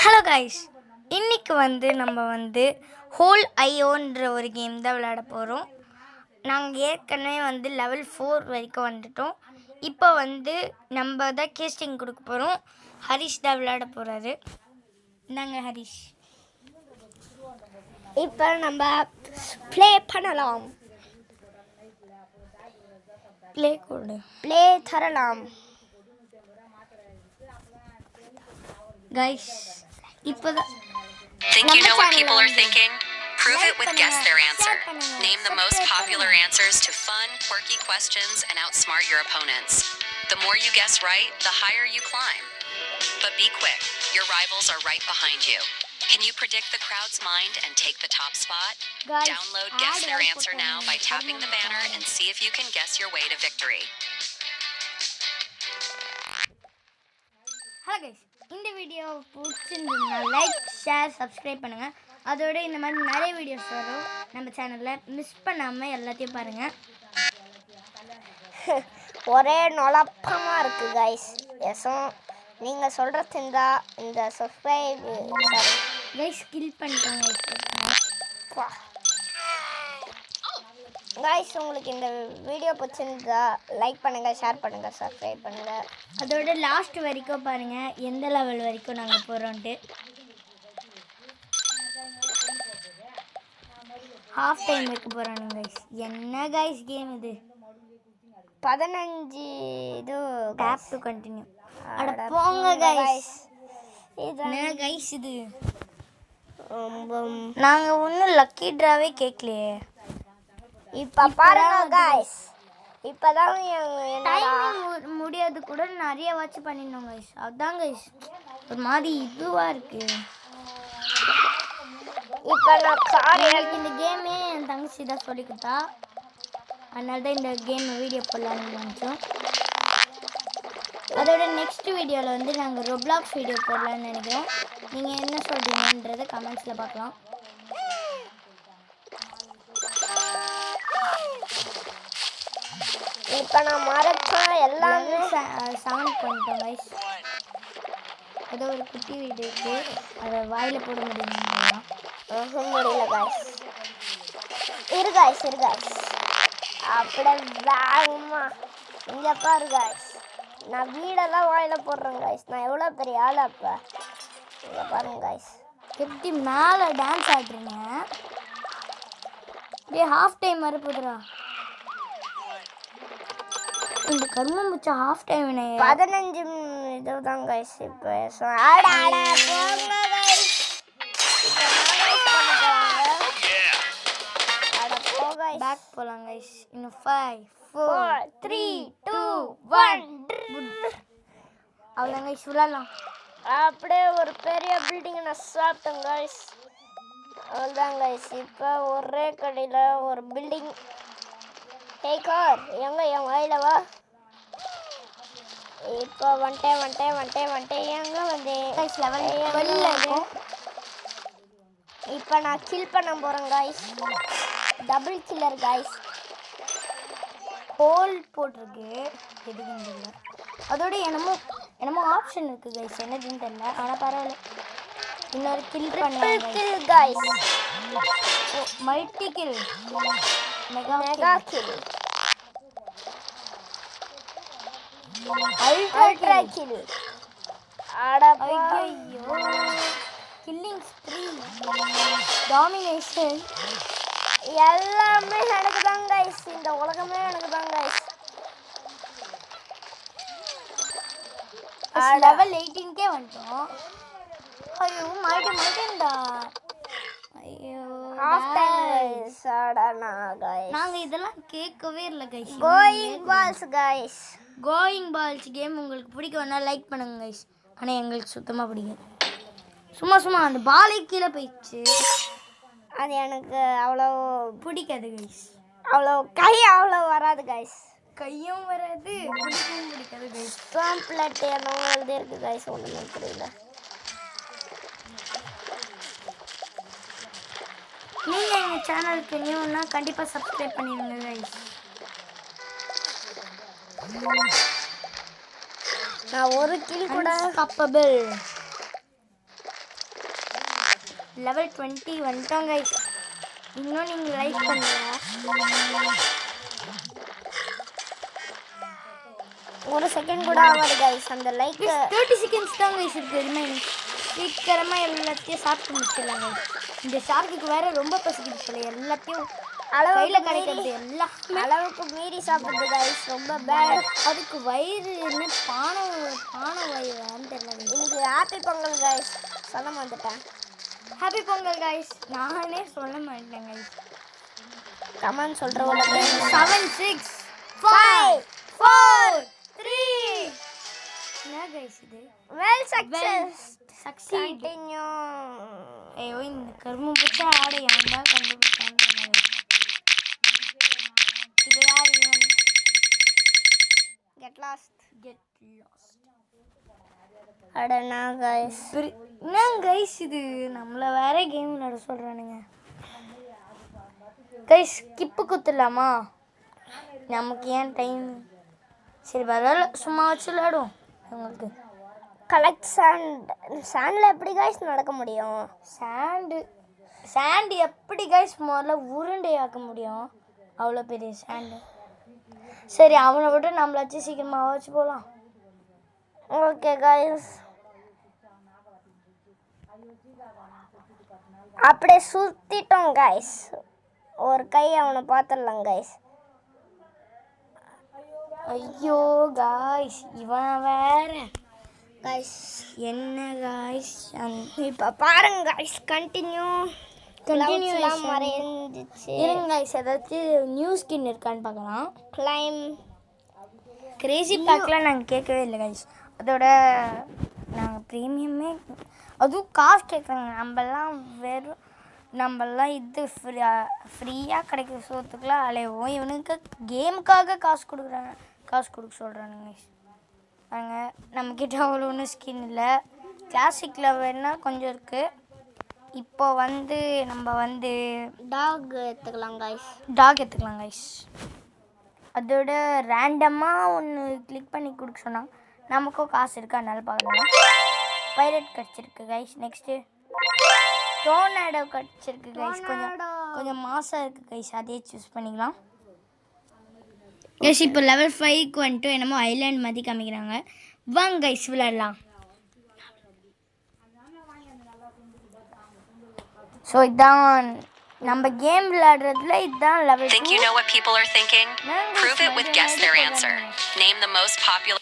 Hello guys, இன்றைக்கி நம்ம whole ஐயோன்ற ஒரு கேம் தான் விளையாட போகிறோம். நாங்கள் ஏற்கனவே லெவல் 4 வரைக்கும் வந்துட்டோம். இப்போ நம்ம தான் கேஸ்டிங் கொடுக்க போகிறோம். ஹரிஷ் தான் விளையாட போகிறாரு. இந்தாங்க ஹரிஷ். இப்போ நம்ம ப்ளே பண்ணலாம். ப்ளே தரலாம் கைஸ். இப்போதான் Think you know what people are thinking? Prove it with Guess Their Answer. Name the most popular answers to fun, quirky questions and outsmart your opponents. The more you guess right, the higher you climb. But be quick. Your rivals are right behind you. Can you predict the crowd's mind and take the top spot? Guys, download Guess Their Answer now by tapping the banner and see if you can guess your way to victory. Hello guys, இந்த video பிடிச்சிருந்ததுன்னா like, share, subscribe பண்ணுங்கள். அதோட இந்த மாதிரி நிறைய videos வரும் நம்ம சேனலில். மிஸ் பண்ணாமல் எல்லாத்தையும் பாருங்கள். ஒரே நொழப்பமாக இருக்குது கைஸ். எஸும் நீங்கள் சொல்கிறது இந்த சப்ஸ்கிரைப் கைஸ் கில் பண்ணிட்டோங்க கைஸ். உங்களுக்கு இந்த வீடியோ பிடிச்சிருந்தா லைக் பண்ணுங்கள், ஷேர் பண்ணுங்கள், சப்ஸ்கிரைப் பண்ணுங்கள். அதோட லாஸ்ட் வரைக்கும் பாருங்கள் எந்த லெவல் வரைக்கும் நாங்கள் போகிறோன்ட்டு. ஹாஃப் டைம் வைக்க போகிறாங்க கைஸ். என்ன கைஸ் கேம் இது? 15 இது டேப் டு கண்டினியூ. அட போங்க கைஸ். என்ன கைஸ் இது? நாங்கள் ஒன்றும் லக்கி ட்ராவே கேட்கலையே. இப்போ பாருங்க கைஸ். இப்போதான் டைமிங் முடியாது கூட நிறைய வாட்ச் பண்ணிடணும் கைஸ். அதுதான் கைஸ் ஒரு மாதிரி இதுவாக இருக்குது. இப்போ நான் எனக்கு இந்த கேமே என் தங்கச்சி தான் சொல்லி கொடுத்தா. அதனால தான் இந்த கேம் வீடியோ போடலான்னு நினச்சோம். அதோட நெக்ஸ்ட் வீடியோவில் நாங்கள் ரொப்ளாக்ஸ் வீடியோ போடலான்னு நினைக்கிறோம். நீங்கள் என்ன சொல்கிறீங்கன்றதை கமெண்ட்ஸில் பார்க்கலாம். இப்போ நான் மறப்பேன் எல்லாமே 7 பண்ணிட்டோம் கைஸ். ஏதோ ஒரு குட்டி வீடு இருக்குது, அதை வாயில் போட முடியுமா? முடியல கைஸ். இரு கைஸ். அப்படியே வேகமா இங்கே பாரு கைஸ். நான் வீடெல்லாம் வாயில் போடுறேன் கைஸ். நான் எவ்வளோ பெரிய ஆள் அப்போ. இங்கே பாருங்க கைஸ். எப்படி மேலே டான்ஸ் ஆடுறீங்க? அப்படியே ஹாஃப் டைம் வர போதுரா. இந்த கர்மம் முச்சா ஹாஃப் டைம் 15 இதுதான் கைஸ். இப்போ பேக் போகலாம் கைஸ். இன்னும் 5 4 3 2 1 அவ்வளோ கைஸ் விளாட்லாம். அப்படியே ஒரு பெரிய பில்டிங்கை நான் சாப்பிட்டேன் கைஸ். அவ்வளோதான் கைஸ். இப்போ ஒரே கடையில் ஒரு பில்டிங். ஹே கார், எங்க என் வாயில வா. இப்போ வந்துட்டேன் எங்க வந்தேன். இப்போ நான் கில் பண்ண போகிறேன் guys. Double killer guys. Whole போட்டிருக்கு எதுக்குன்னு. அதோட என்னமோ ஆப்ஷன் இருக்குது கைஸ், என்னதுன்னு தெரியல. ஆனால் பரவாயில்ல, இன்னொரு கில் பண்ணலாம் guys. Multi kill, mega kill, ultra kill. ஐயோ, கில்லிங் ஸ்ப்ரீ, டாமினேஷன் எல்லாமே எனக்கு தான் கைஸ். இந்த உலகமே எனக்கு தான் கைஸ். லெவல் 18 வந்துட்டோம். ஐயோ மாட்டேன்டா. ஐயோ ஹாஃப் டைம் கைஸ். ஆடானா கைஸ். நாங்கள் இதெல்லாம் கேட்கவே இல்லை கைஸ். கோயிங் பால்ஸ் கேம் உங்களுக்கு பிடிக்கும்னா லைக் பண்ணுங்க கைஸ். ஆனால் எங்களுக்கு சுத்தமாக பிடிக்கும். சும்மா அந்த பாலை கீழே போயிடுச்சு. அது எனக்கு அவ்வளோ பிடிக்காது கைஸ். அவ்வளோ வராது கைஸ். கையும் வராது, பிடிக்காது கைஸ். காம்ப்ளெட் என்னவோ எழுதி இருக்கு கைஸ். ஒன்றுமே புரியல. நீங்கள் எங்கள் சேனலுக்கு நியூன்னா கண்டிப்பாக சப்ஸ்கிரைப் பண்ணிடுங்க கைஸ். நான் ஒரு கில் கூட அன்ஸ்டாப்பபிள். லெவல் 20 வந்துட்டோம் கைஸ். இன்னும் நீங்கள் லைக் பண்ணுங்க. ஒரு செகண்ட் கூட ஆகாது கைஸ் அந்த லைக். 30 செகண்ட்ஸ் தான் கைஸ் இருக்குது ரிமைனிங். சீக்கிரமாக எல்லாத்தையும் சாப்பிட்டு முடிச்சிடலாம் கைஸ். இந்த ஷார்க்குக்கு வேற ரொம்ப பசிக்குது போல. எல்லாத்தையும் கையில் கிடைக்கிறது எல்லாம் அளவுக்கு மீறி சாப்பிடுது கைஸ். ரொம்ப பேட். அதுக்கு வயிறு என்ன பானை வயிறான்னு தெரியல. இன்னைக்கு ஹாப்பி பொங்கல் கைஸ். சொல்ல மாட்டேன். Happy Pongal guys. நானே சொல்ல மாட்டேன் கைஸ். கமெண்ட் சொல்கிறவங்க 7 6 5 4 3 என்ன கைஸ் இது? Well success. சக்சீட். கண்டினியூ. ஐயோ இந்த கரும்பு பிடிச்ச ஆடை அவன் தான் கண்டுபிடிச்சான்னு சொன்னாங்க. இது யார் இவன்? Get lost. Get lost. அடனா கைஸ். என்ன கைஸ் இது? நம்மளை வேற கேம் விளையாட சொல்கிறானுங்க கைஸ். ஸ்கிப்பு குத்துடலாமா? நமக்கு ஏன் டைம்? சரி பரவாயில்ல, சும்மா வச்சு விளையாடுவோம். உங்களுக்கு கலெக்ட் சாண்ட். சாண்டில் எப்படி கைஸ் நடக்க முடியும்? சாண்டு எப்படி கைஸ் முதல்ல உருண்டையாக்க முடியும்? அவ்வளோ பெரிய சாண்டு. சரி அவனை விட்டு நம்மளாச்சும் சீக்கிரமாக வச்சு போகலாம். Okay guys. அப்படியே சுற்றிட்டோம் கைஸ். ஒரு கை அவனை பார்த்துடலாம் கைஸ். ஐயோ காய்ஸ் இவன் வேற கைஸ் என்ன காய்ஸ். இப்போ பாருங்க கைஸ். கண்டினியூ. மறைஞ்சிச்சு. இருங்க காய்ஸ், ஏதாச்சும் நியூ ஸ்கின் இருக்கான்னு பார்க்கலாம். கிளைம். கிரேசி பேக்லாம் நாங்கள் கேட்கவே இல்லை கைஸ். அதோட நாங்கள் ப்ரீமியமே அதுவும் காசு கேட்குறாங்க. நம்மளாம் இது ஃப்ரீயாக கிடைக்கிற சோத்துக்குலாம் அலைவோம். இவனுக்கு கேமுக்காக காசு கொடுக்க சொல்கிறானுங்க கைஸ். பாருங்க நம்மக்கிட்ட அவ்வளோ ஒன்றும் ஸ்கின் இல்லை. கிளாசிக்கில் வேணால் கொஞ்சம் இருக்குது. இப்போ நம்ம டாக் எடுத்துக்கலாம் கைஸ். அதோட ரேண்டமாக ஒன்று கிளிக் பண்ணி கொடுக்க சொன்னாங்க. நமக்கும் காசு இருக்குது, அதனால பார்க்கலாம். பைரட் கிடச்சிருக்கு கைஸ். நெக்ஸ்ட்டு டோர்னாடோ கிடச்சிருக்கு கைஸ். கொஞ்சம் மாசாக இருக்குது கைஸ். அதே சூஸ் பண்ணிக்கலாம் கைஸ். இப்போ லெவல் 5க்கு வந்துட்டு என்னமோ ஐலாண்ட் மாதிரி காமிக்கிறாங்க. வாங்க கைஸ் விளையாடலாம். ஸோ இதான் நம்ம கேம் விளையாடுறதுல இதுதான் level 2. Think you know what people are thinking? Prove it with guess their answer. Name the most popular.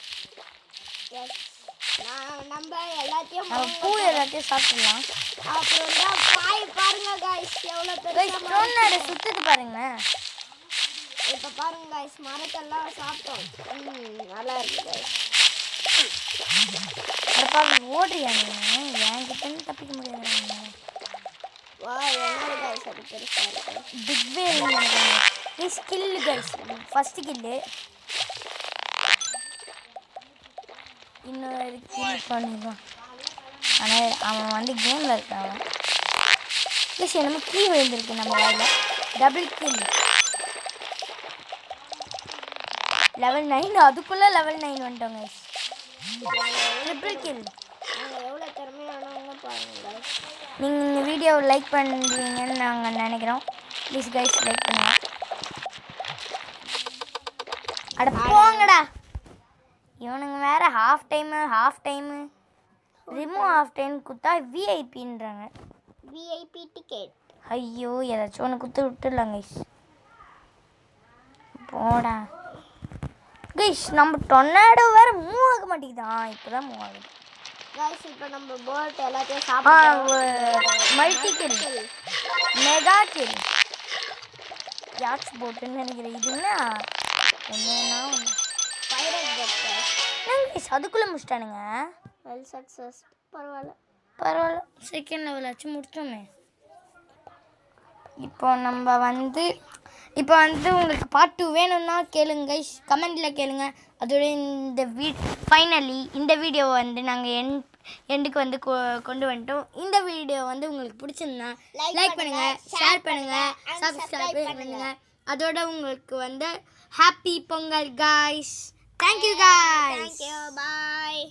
நம்ம எல்லாத்தையும் பூ எல்லாத்தையும் சாப்பிடலாம். அப்புறம் தான் பாருங்க கைஸ் எவ்வளோ பெருசா டோர்னாடோ சுத்துது பாருங்களேன். இப்போ பாருங்க கைஸ் மரத்தெல்லாம் சாப்பிட்டோம். நல்லா இருக்கு கைஸ். அப்பா ஓடுறியா நீ? என்கிட்ட தப்பிக்க முடியாது. வா என்ன கைஸ் அது பெருசா இருக்கு. பிக் வேல் நினைக்கிறேன். Please kill guys. First kill. இன்னொரு கில் பண்ணிடுவான். ஆனால் அவன் கேமில் இருக்கான். ப்ளீஸ் என்னமோ கீ விழுந்திருக்கு நம்ம வாயில். Double kill. லெவல் 9. அதுக்குள்ளே லெவல் 9 வந்துட்டோங்க கைஸ். Triple kill. எவ்வளோ திறமையானவங்க பாருங்க கைஸ். நீங்கள் இந்த வீடியோவை லைக் பண்ணுவீங்கன்னு நாங்கள் நினைக்கிறோம். ப்ளீஸ் கைஸ் லைக் பண்ணுங்கள். அட போங்கடா. இவனுங்க வேறு half time remove half time கொடுத்தா விஐபின்றாங்க. VIP ticket. ஐயோ ஏதாச்சும் ஒன்று கொடுத்து விட்டுடலாம் கைஸ். போடா கைஸ். நம்ம டொர்னாடோ வேறு மூவ் ஆக மாட்டேங்குதான். இப்போ தான் மூவ் ஆகுது கைஸ். இப்போ நம்ம போட் எல்லாத்தையும் சாப்பிடுவோம். மல்டி கில், மெகா கில், யாட்ச் போட்டுன்னு நினைக்கிறேன். இதுன்னா ஒன்றுனா பைரட் போட் கைஸ். அதுக்குள்ளே முடிச்சிட்டானுங்க. Well success. பரவாயில்ல செகண்ட் லெவல் ஆச்சு முடிச்சோமே. இப்போ நம்ம இப்போ உங்களுக்கு பார்ட் 2 வேணும்னா கேளுங்க கைஸ். கமெண்டில் கேளுங்க. அதோட ஃபைனலி இந்த வீடியோவை நாங்கள் எண்டுக்கு கொண்டு வந்துட்டோம். இந்த வீடியோ உங்களுக்கு பிடிச்சிருந்தா லைக் பண்ணுங்கள், ஷேர் பண்ணுங்கள், சப்ஸ்கிரைப் பண்ணுங்கள். அதோட உங்களுக்கு happy Pongal guys. Thank you guys. Thank you. பாய்.